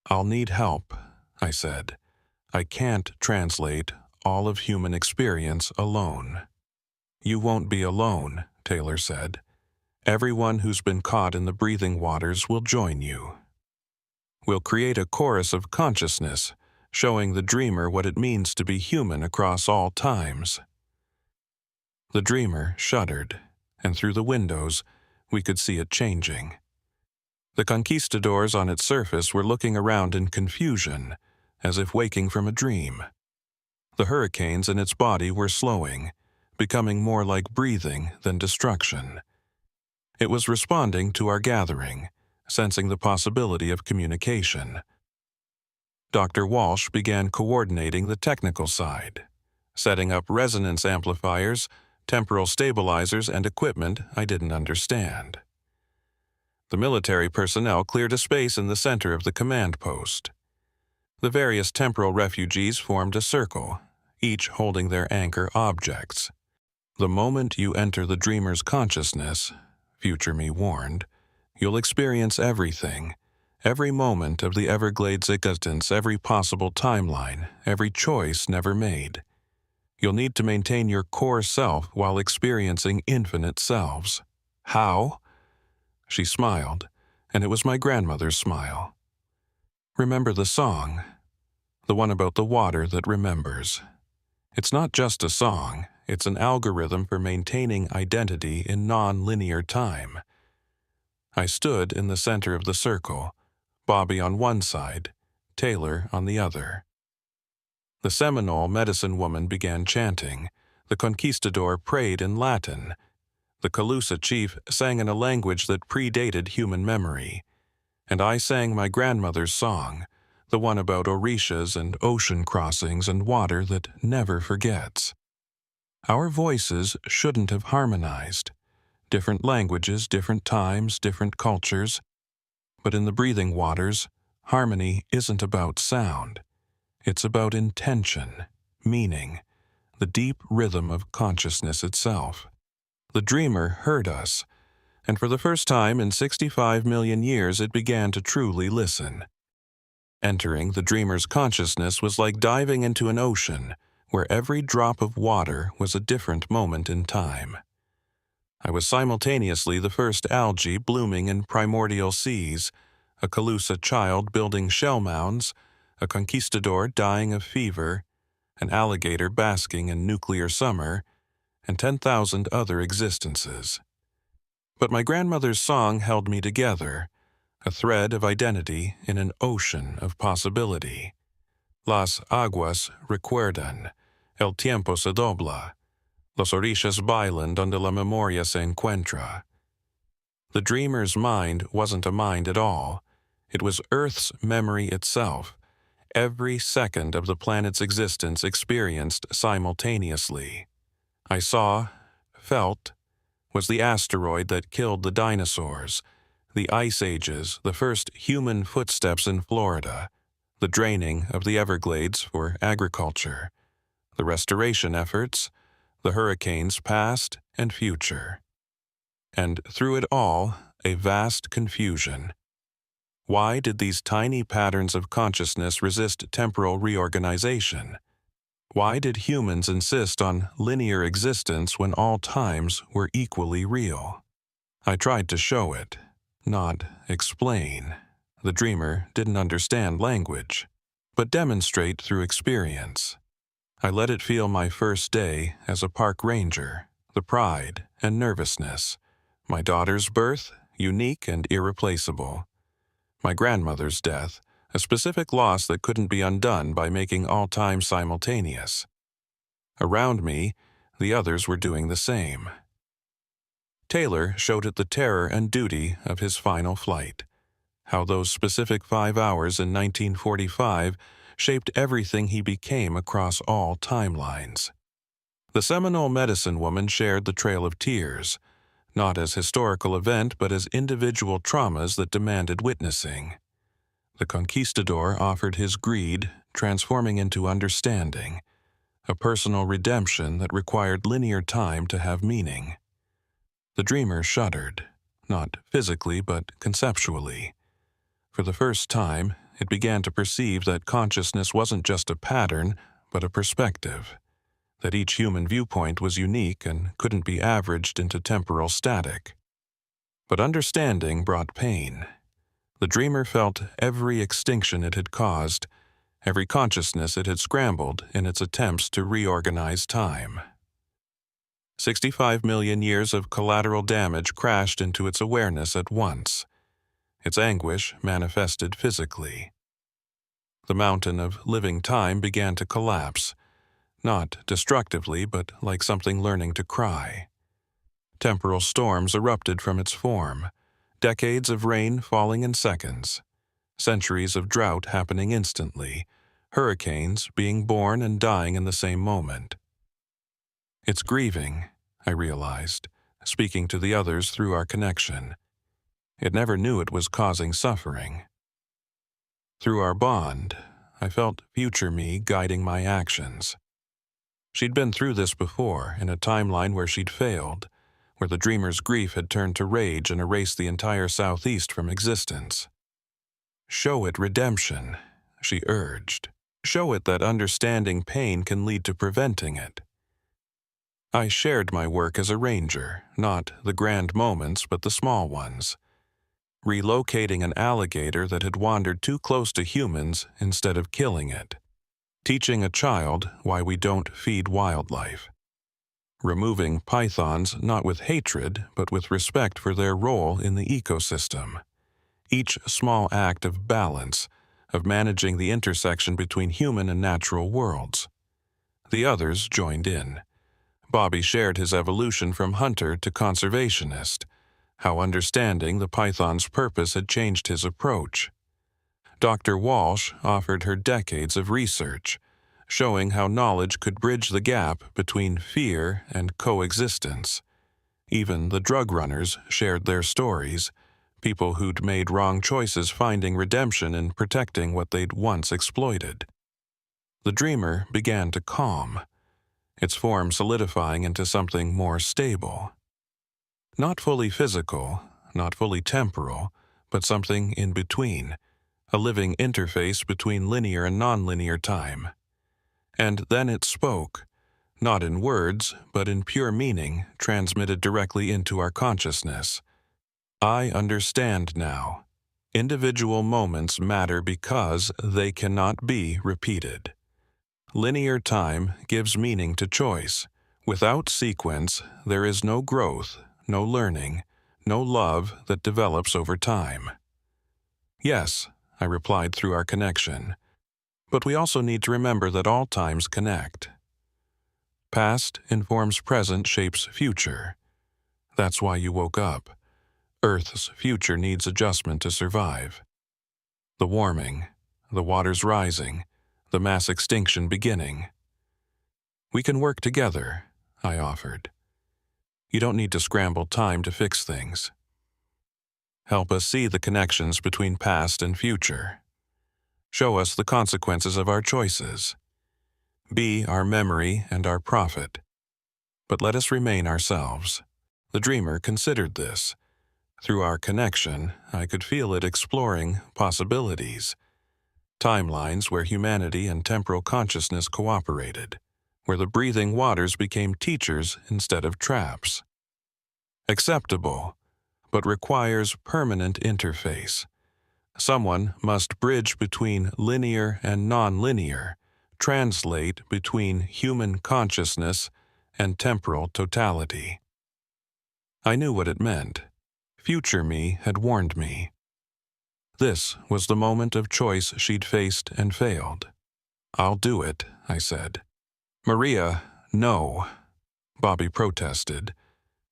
Speaker 1: "I'll need help," I said. "I can't translate all of human experience alone." "You won't be alone," Taylor said. "Everyone who's been caught in the breathing waters will join you. We'll create a chorus of consciousness, showing the dreamer what it means to be human across all times." The dreamer shuddered, and through the windows, we could see it changing. The conquistadors on its surface were looking around in confusion, as if waking from a dream. The hurricanes in its body were slowing, becoming more like breathing than destruction. It was responding to our gathering, sensing the possibility of communication. Dr. Walsh began coordinating the technical side, setting up resonance amplifiers, temporal stabilizers, and equipment I didn't understand. The military personnel cleared a space in the center of the command post. The various temporal refugees formed a circle, each holding their anchor objects. "The moment you enter the dreamer's consciousness," future me warned, "you'll experience everything, every moment of the Everglades existence, every possible timeline, every choice never made. You'll need to maintain your core self while experiencing infinite selves." "How?" She smiled, and it was my grandmother's smile. "Remember the song, the one about the water that remembers. It's not just a song, it's an algorithm for maintaining identity in non-linear time." I stood in the center of the circle, Bobby on one side, Taylor on the other. The Seminole medicine woman began chanting. The conquistador prayed in Latin. The Calusa chief sang in a language that predated human memory. And I sang my grandmother's song, the one about orishas and ocean crossings and water that never forgets. Our voices shouldn't have harmonized. Different languages, different times, different cultures. But in the breathing waters, harmony isn't about sound. It's about intention, meaning, the deep rhythm of consciousness itself. The dreamer heard us, and for the first time in 65 million years it began to truly listen. Entering the dreamer's consciousness was like diving into an ocean where every drop of water was a different moment in time. I was simultaneously the first algae blooming in primordial seas, a Calusa child building shell mounds, a conquistador dying of fever, an alligator basking in nuclear summer, and 10,000 other existences. But my grandmother's song held me together, a thread of identity in an ocean of possibility. Las aguas recuerdan, el tiempo se dobla, las orillas bailan donde la memoria se encuentra. The dreamer's mind wasn't a mind at all. It was Earth's memory itself, every second of the planet's existence experienced simultaneously. I saw, felt, was the asteroid that killed the dinosaurs, the ice ages, the first human footsteps in Florida, the draining of the Everglades for agriculture, the restoration efforts, the hurricanes past and future. And through it all, a vast confusion. Why did these tiny patterns of consciousness resist temporal reorganization? Why did humans insist on linear existence when all times were equally real? I tried to show it, not explain. The dreamer didn't understand language, but demonstrate through experience. I let it feel my first day as a park ranger, the pride and nervousness, my daughter's birth, unique and irreplaceable, my grandmother's death, a specific loss that couldn't be undone by making all time simultaneous. Around me, the others were doing the same. Taylor showed it the terror and duty of his final flight, how those specific 5 hours in 1945 shaped everything he became across all timelines. The Seminole medicine woman shared the Trail of Tears, not as historical event but as individual traumas that demanded witnessing. The conquistador offered his greed, transforming into understanding, a personal redemption that required linear time to have meaning. The dreamer shuddered, not physically but conceptually. For the first time, it began to perceive that consciousness wasn't just a pattern, but a perspective, that each human viewpoint was unique and couldn't be averaged into temporal static. But understanding brought pain. The dreamer felt every extinction it had caused, every consciousness it had scrambled in its attempts to reorganize time. 65 million years of collateral damage crashed into its awareness at once. Its anguish manifested physically. The mountain of living time began to collapse, not destructively, but like something learning to cry. Temporal storms erupted from its form, decades of rain falling in seconds, centuries of drought happening instantly, hurricanes being born and dying in the same moment. It's grieving, I realized, speaking to the others through our connection. It never knew it was causing suffering. Through our bond, I felt future me guiding my actions. She'd been through this before, in a timeline where she'd failed, where the dreamer's grief had turned to rage and erased the entire Southeast from existence. Show it redemption, she urged. Show it that understanding pain can lead to preventing it. I shared my work as a ranger, not the grand moments, but the small ones. Relocating an alligator that had wandered too close to humans instead of killing it. Teaching a child why we don't feed wildlife. Removing pythons not with hatred, but with respect for their role in the ecosystem. Each small act of balance, of managing the intersection between human and natural worlds. The others joined in. Bobby shared his evolution from hunter to conservationist, how understanding the python's purpose had changed his approach. Dr. Walsh offered her decades of research, showing how knowledge could bridge the gap between fear and coexistence. Even the drug runners shared their stories, people who'd made wrong choices finding redemption in protecting what they'd once exploited. The dreamer began to calm, its form solidifying into something more stable. Not fully physical, not fully temporal, but something in between, a living interface between linear and nonlinear time. And then it spoke, not in words, but in pure meaning transmitted directly into our consciousness. I understand now. Individual moments matter because they cannot be repeated. Linear time gives meaning to choice. Without sequence, there is no growth, no learning, no love that develops over time. Yes, I replied through our connection. But we also need to remember that all times connect. Past informs present, shapes future. That's why you woke up. Earth's future needs adjustment to survive. The warming, the waters rising, the mass extinction beginning. We can work together, I offered. You don't need to scramble time to fix things. Help us see the connections between past and future. Show us the consequences of our choices. be our memory and our prophet. But let us remain ourselves. The dreamer considered this. Through our connection, I could feel it exploring possibilities. Timelines where humanity and temporal consciousness cooperated, where the breathing waters became teachers instead of traps. Acceptable, but requires permanent interface. Someone must bridge between linear and non-linear, translate between human consciousness and temporal totality. I knew what it meant. Future me had warned me. This was the moment of choice she'd faced and failed. "I'll do it," I said. "Maria, no," Bobby protested,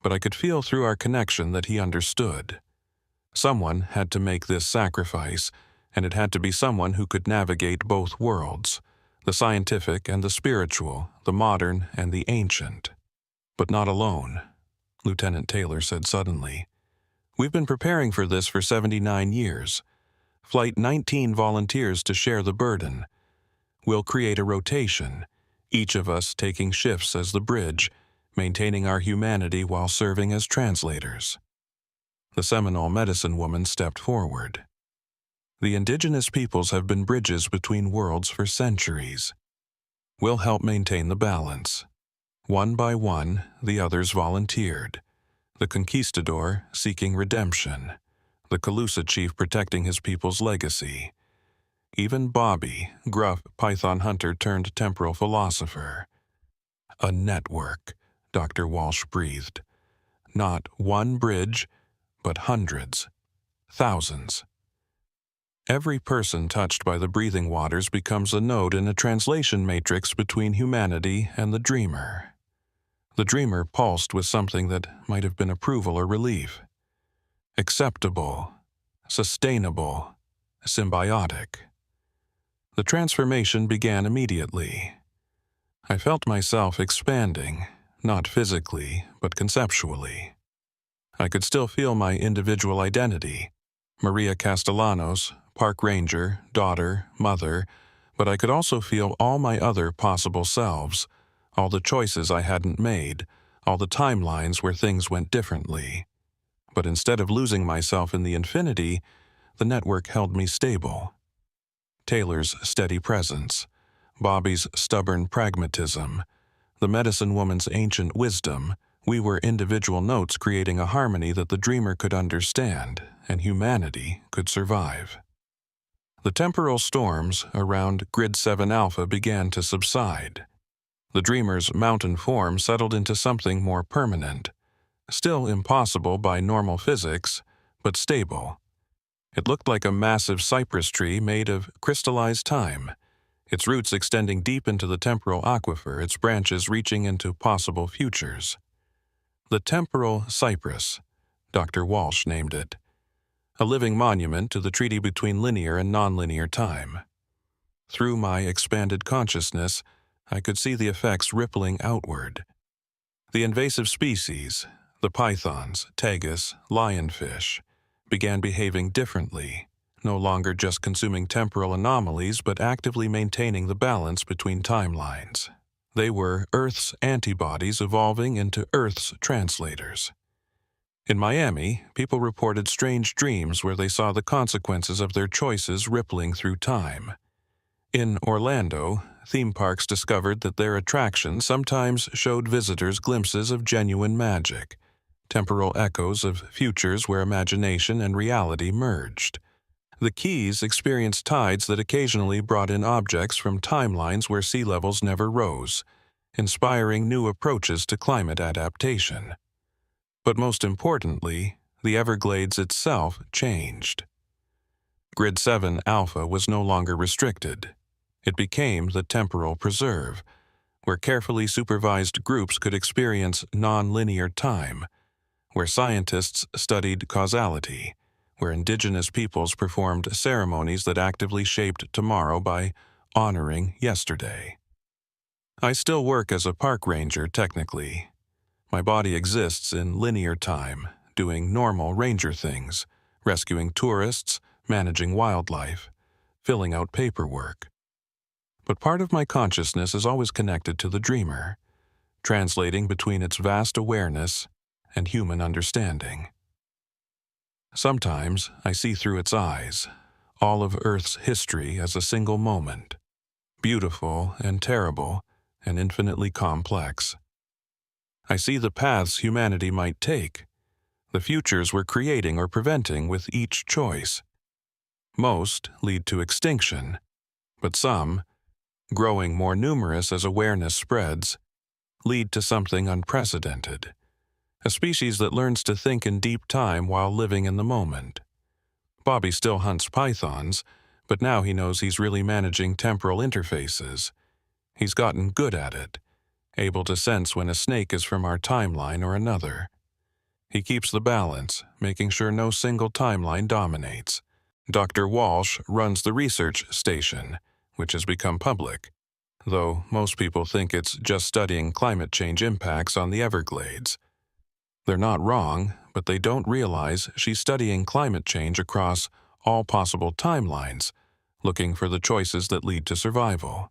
Speaker 1: but I could feel through our connection that he understood. Someone had to make this sacrifice, and it had to be someone who could navigate both worlds, the scientific and the spiritual, the modern and the ancient. "But not alone," Lieutenant Taylor said suddenly. "We've been preparing for this for 79 years. Flight 19 volunteers to share the burden. We'll create a rotation, each of us taking shifts as the bridge, maintaining our humanity while serving as translators." The Seminole medicine woman stepped forward. "The indigenous peoples have been bridges between worlds for centuries. We'll help maintain the balance." One by one, the others volunteered. The conquistador seeking redemption, the Calusa chief protecting his people's legacy. Even Bobby, gruff python hunter turned temporal philosopher. "A network," Dr. Walsh breathed. "Not one bridge, but hundreds, thousands." Every person touched by the breathing waters becomes a node in a translation matrix between humanity and the dreamer. The dreamer pulsed with something that might have been approval or relief. Acceptable, sustainable, symbiotic. The transformation began immediately. I felt myself expanding, not physically, but conceptually. I could still feel my individual identity, Maria Castellanos, park ranger, daughter, mother, but I could also feel all my other possible selves, all the choices I hadn't made, all the timelines where things went differently. But instead of losing myself in the infinity, the network held me stable. Taylor's steady presence, Bobby's stubborn pragmatism, the medicine woman's ancient wisdom, we were individual notes creating a harmony that the dreamer could understand and humanity could survive. The temporal storms around Grid 7 Alpha began to subside. The dreamer's mountain form settled into something more permanent, still impossible by normal physics, but stable. It looked like a massive cypress tree made of crystallized time, its roots extending deep into the temporal aquifer, its branches reaching into possible futures. The temporal cypress, Dr. Walsh named it, a living monument to the treaty between linear and nonlinear time. Through my expanded consciousness, I could see the effects rippling outward. The invasive species, the pythons, tegus, lionfish, began behaving differently, no longer just consuming temporal anomalies but actively maintaining the balance between timelines. They were Earth's antibodies evolving into Earth's translators. In Miami, people reported strange dreams where they saw the consequences of their choices rippling through time. In Orlando, theme parks discovered that their attractions sometimes showed visitors glimpses of genuine magic, temporal echoes of futures where imagination and reality merged. The Keys experienced tides that occasionally brought in objects from timelines where sea levels never rose, inspiring new approaches to climate adaptation. But most importantly, the Everglades itself changed. Grid 7 Alpha was no longer restricted. It became the temporal preserve, where carefully supervised groups could experience non-linear time, where scientists studied causality, where indigenous peoples performed ceremonies that actively shaped tomorrow by honoring yesterday. I still work as a park ranger technically. My body exists in linear time, doing normal ranger things, rescuing tourists, managing wildlife, filling out paperwork. But part of my consciousness is always connected to the dreamer, translating between its vast awareness and human understanding. Sometimes I see through its eyes, all of Earth's history as a single moment, beautiful and terrible and infinitely complex. I see the paths humanity might take, the futures we're creating or preventing with each choice. Most lead to extinction, but some, growing more numerous as awareness spreads, lead to something unprecedented, a species that learns to think in deep time while living in the moment. Bobby still hunts pythons, but now he knows he's really managing temporal interfaces. He's gotten good at it, able to sense when a snake is from our timeline or another. He keeps the balance, making sure no single timeline dominates. Dr. Walsh runs the research station, which has become public, though most people think it's just studying climate change impacts on the Everglades. They're not wrong, but they don't realize she's studying climate change across all possible timelines, looking for the choices that lead to survival.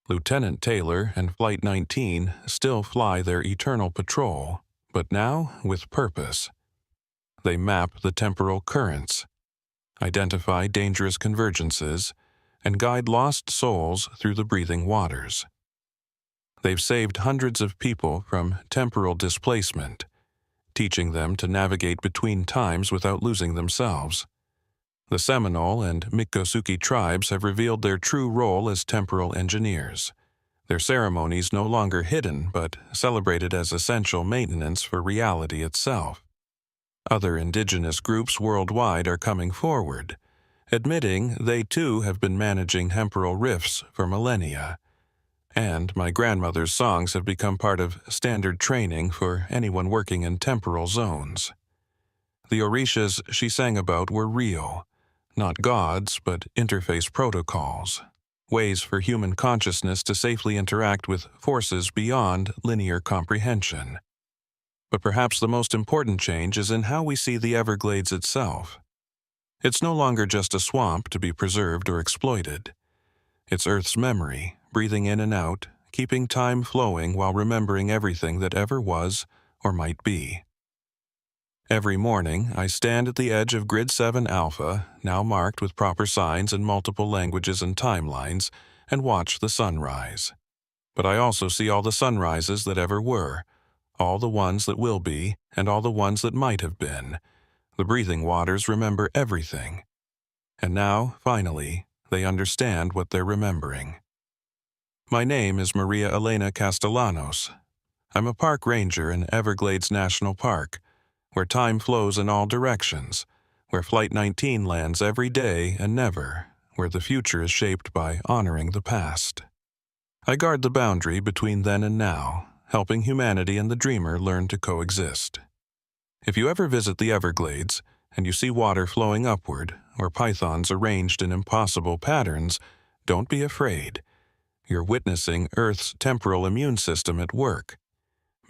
Speaker 1: Lieutenant Taylor and Flight 19 still fly their eternal patrol, but now with purpose. They map the temporal currents, identify dangerous convergences, and guide lost souls through the breathing waters. They've saved hundreds of people from temporal displacement, teaching them to navigate between times without losing themselves. The Seminole and Miccosukee tribes have revealed their true role as temporal engineers. Their ceremonies no longer hidden, but celebrated as essential maintenance for reality itself. Other indigenous groups worldwide are coming forward, admitting they too have been managing temporal rifts for millennia. And my grandmother's songs have become part of standard training for anyone working in temporal zones. The orishas she sang about were real, not gods, but interface protocols, ways for human consciousness to safely interact with forces beyond linear comprehension. But perhaps the most important change is in how we see the Everglades itself. It's no longer just a swamp to be preserved or exploited. It's Earth's memory, breathing in and out, keeping time flowing while remembering everything that ever was or might be. Every morning, I stand at the edge of Grid 7 Alpha, now marked with proper signs in multiple languages and timelines, and watch the sunrise. But I also see all the sunrises that ever were, all the ones that will be, and all the ones that might have been. The breathing waters remember everything. And now, finally, they understand what they're remembering. My name is Maria Elena Castellanos. I'm a park ranger in Everglades National Park, where time flows in all directions, where Flight 19 lands every day and never, where the future is shaped by honoring the past. I guard the boundary between then and now, helping humanity and the dreamer learn to coexist. If you ever visit the Everglades, and you see water flowing upward, or pythons arranged in impossible patterns, don't be afraid. You're witnessing Earth's temporal immune system at work,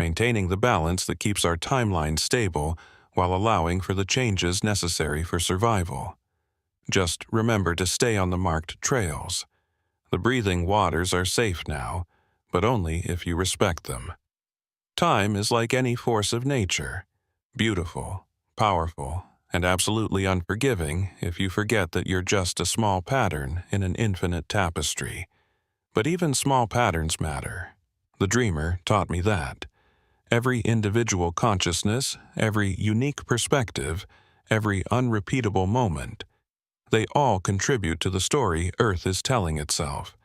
Speaker 1: maintaining the balance that keeps our timeline stable while allowing for the changes necessary for survival. Just remember to stay on the marked trails. The breathing waters are safe now, but only if you respect them. Time is like any force of nature, beautiful, powerful, and absolutely unforgiving if you forget that you're just a small pattern in an infinite tapestry. But even small patterns matter. The dreamer taught me that. Every individual consciousness, every unique perspective, every unrepeatable moment, they all contribute to the story Earth is telling itself.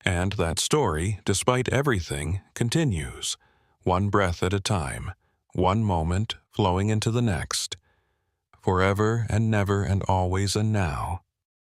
Speaker 1: And that story, despite everything, continues, one breath at a time, one moment flowing into the next. Forever and never and always and now,